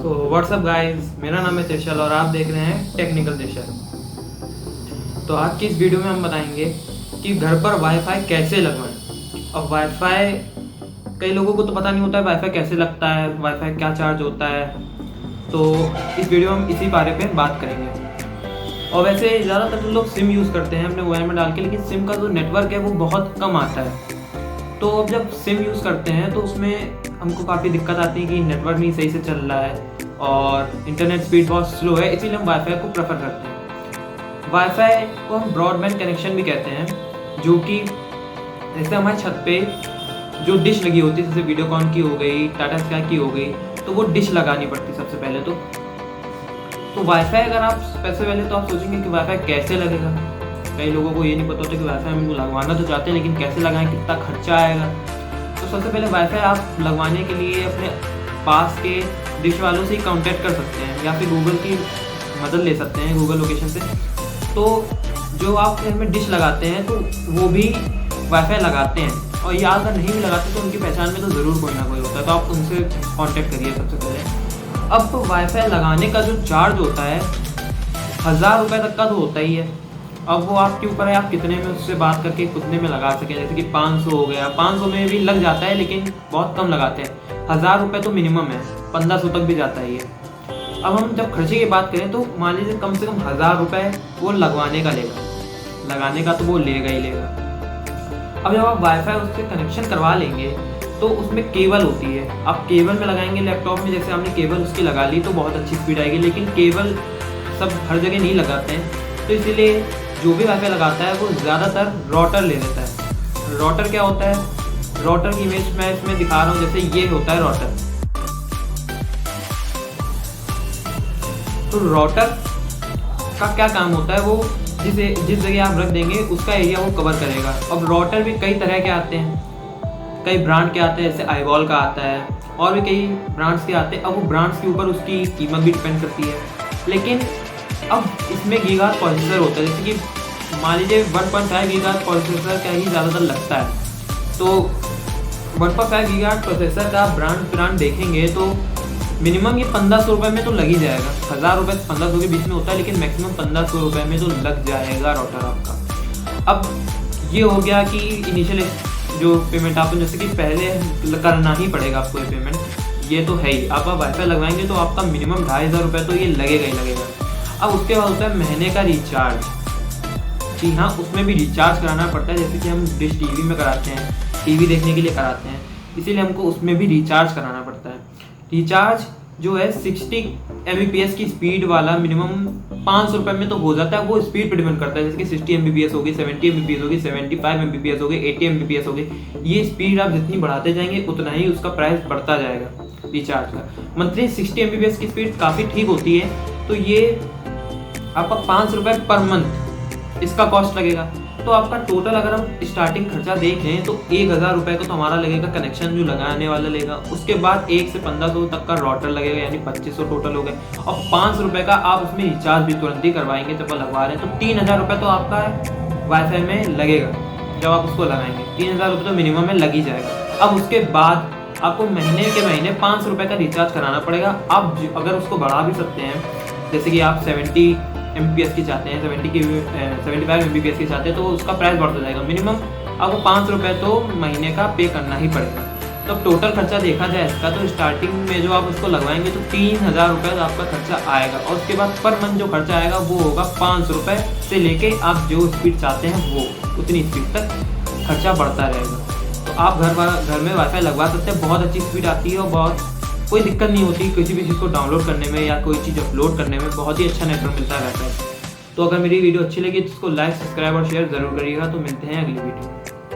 So what's up guys, मेरा नाम है त्रिशल और आप देख रहे हैं टेक्निकल त्रिशल। तो आज की इस वीडियो में हम बताएंगे कि घर पर वाईफाई कैसे लगवाएं। अब वाईफाई कई लोगों को तो पता नहीं होता है वाईफाई कैसे लगता है, वाईफाई क्या चार्ज होता है। तो इस वीडियो में हम इसी बारे में बात करेंगे। और वैसे ज़्यादातर तो लोग सिम यूज़ करते हैं अपने मोबाइल में डाल के, लेकिन सिम का जो नेटवर्क है वो बहुत कम आता है। तो अब जब सिम यूज़ करते हैं तो उसमें हमको काफ़ी दिक्कत आती है कि नेटवर्क नहीं सही से चल रहा है और इंटरनेट स्पीड बहुत स्लो है, इसीलिए हम वाईफाई को प्रेफर करते हैं। वाईफाई को हम ब्रॉडबैंड कनेक्शन भी कहते हैं, जो कि जैसे हमारे छत पे जो डिश लगी होती है, जैसे वीडियोकॉन की हो गई, टाटा स्काई की हो गई, तो वो डिश लगानी पड़ती सबसे पहले। तो वाईफाई अगर आप सबसे पहले तो आप सोचेंगे कि वाईफाई कैसे लगेगा। कई लोगों को ये नहीं पता होता कि वाईफाई हम लगवाना तो चाहते हैं लेकिन कैसे लगाएं, कितना खर्चा आएगा। तो सबसे पहले वाईफाई आप लगवाने के लिए अपने पास के डिश वालों से ही कांटेक्ट कर सकते हैं या फिर गूगल की मदद ले सकते हैं, गूगल लोकेशन से। तो जो आप घर में डिश लगाते हैं तो वो भी वाईफाई लगाते हैं, और या अगर नहीं भी लगाते तो उनकी पहचान में तो ज़रूर कोई ना कोई होता है, तो आप उनसे कांटेक्ट करिए सबसे पहले। अब वाईफाई लगाने का जो चार्ज होता है 1000 रुपये तक का तो होता ही है। अब वो आपके ऊपर है, आप कितने में उससे बात करके कितने में लगा सकें। जैसे कि 500 हो गया, 500 में भी लग जाता है लेकिन बहुत कम लगाते हैं। 1000 रुपये तो मिनिमम है, 1500 तक भी जाता है ये। अब हम जब खर्चे की बात करें तो मान लीजिए कम से कम 1000 रुपये वो लगवाने का लेगा, लगाने का तो वो लेगा ही लेगा। अब जब आप वाईफाई उससे कनेक्शन करवा लेंगे तो उसमें केबल होती है, आप केबल में लगाएंगे लैपटॉप में। जैसे आपने केबल उसकी लगा ली तो बहुत अच्छी स्पीड आएगी, लेकिन केबल सब हर जगह नहीं लगाते हैं, तो इसलिए जो भी वाईफाई लगाता है वो ज़्यादातर राउटर ले लेता है। राउटर क्या होता है, राउटर की इमेज मैं इसमें दिखा रहा हूँ। जैसे ये होता है राउटर, तो राउटर का क्या काम होता है, वो जिस जगह आप रख देंगे उसका एरिया वो कवर करेगा। अब राउटर भी कई तरह के आते हैं, कई ब्रांड के आते हैं, जैसे आईवॉल का आता है और भी कई ब्रांड्स के आते हैं। अब वो ब्रांड्स के ऊपर उसकी कीमत भी डिपेंड करती है, लेकिन अब इसमें गीगाहर्ट्ज़ प्रोसेसर होता है। जैसे कि मान लीजिए 1.5 गीगाहर्ट्ज़ प्रोसेसर का ही ज़्यादातर लगता है। तो 1.5 गीगाहर्ट्ज़ प्रोसेसर का ब्रांड देखेंगे तो मिनिमम ये 1500 रुपये में तो लग ही जाएगा। 1000 रुपये से 1500 के बीच में होता है, लेकिन मैक्सिमम 1500 रुपये में तो लग जाएगा राउटर आपका। अब ये हो गया कि इनिशियल जो पेमेंट आपको जैसे कि पहले करना ही पड़ेगा आपको ये पेमेंट, ये तो है ही। आप वाईफाई लगवाएंगे तो आपका मिनिमम 2500 रुपये तो ये लगेगा ही लगेगा। अब उसके बाद होता है महीने का रिचार्ज। जी हाँ, उसमें भी रिचार्ज कराना पड़ता है, जैसे कि हम डिश टीवी में कराते हैं, टीवी देखने के लिए कराते हैं, इसीलिए हमको उसमें भी रिचार्ज कराना पड़ता है। रिचार्ज जो है 60 Mbps की स्पीड वाला मिनिमम 500 रुपये में तो हो जाता है। वो स्पीड पर डिपेंड करता है, जैसे कि 60 Mbps होगी, 70 Mbps होगी, 75 Mbps होगी, 80 Mbps होगी। ये स्पीड आप जितनी बढ़ाते जाएंगे उतना ही उसका प्राइस बढ़ता जाएगा रिचार्ज का। मंथली 60 Mbps की स्पीड काफ़ी ठीक होती है, तो ये आपका 500 रुपये पर मंथ इसका कॉस्ट लगेगा। तो आपका टोटल अगर हम स्टार्टिंग खर्चा देखें तो 1000 रुपये का तो हमारा लगेगा कनेक्शन जो लगाने वाला लेगा। उसके बाद 1 से 1500 तक का राउटर लगेगा, यानी 2500 टोटल हो गए। और 500 रुपये का आप उसमें रिचार्ज भी तुरंत ही करवाएंगे जब लगवा रहे हैं, तो 3000 रुपये तो आपका वाईफाई में लगेगा जब आप उसको लगाएंगे। 3000 रुपये तो मिनिमम में लग ही जाएगा। अब उसके बाद आपको महीने के महीने 500 रुपये का रिचार्ज कराना पड़ेगा। आप अगर उसको बढ़ा भी सकते हैं, जैसे कि आप 70 Mbps की चाहते हैं, 75 Mbps की चाहते हैं, तो उसका प्राइस बढ़ता जाएगा। मिनिमम आपको 500 रुपये तो महीने का पे करना ही पड़ेगा। तो टोटल खर्चा देखा जाए इसका, तो स्टार्टिंग में जो आप उसको लगवाएंगे तो 3000 रुपये का आपका खर्चा आएगा। और उसके बाद पर मंथ जो खर्चा आएगा वो होगा 500 रुपये से लेके आप जो स्पीड चाहते हैं वो उतनी स्पीड तक खर्चा बढ़ता रहेगा। तो आप घर में वाईफाई लगवा सकते हैं, बहुत अच्छी स्पीड आती है और बहुत कोई दिक्कत नहीं होती किसी भी चीज़ को डाउनलोड करने में या कोई चीज़ अपलोड करने में, बहुत ही अच्छा नेटवर्क मिलता रहता है। तो अगर मेरी वीडियो अच्छी लगी तो इसको लाइक, सब्सक्राइब और शेयर ज़रूर करिएगा। तो मिलते हैं अगली वीडियो में।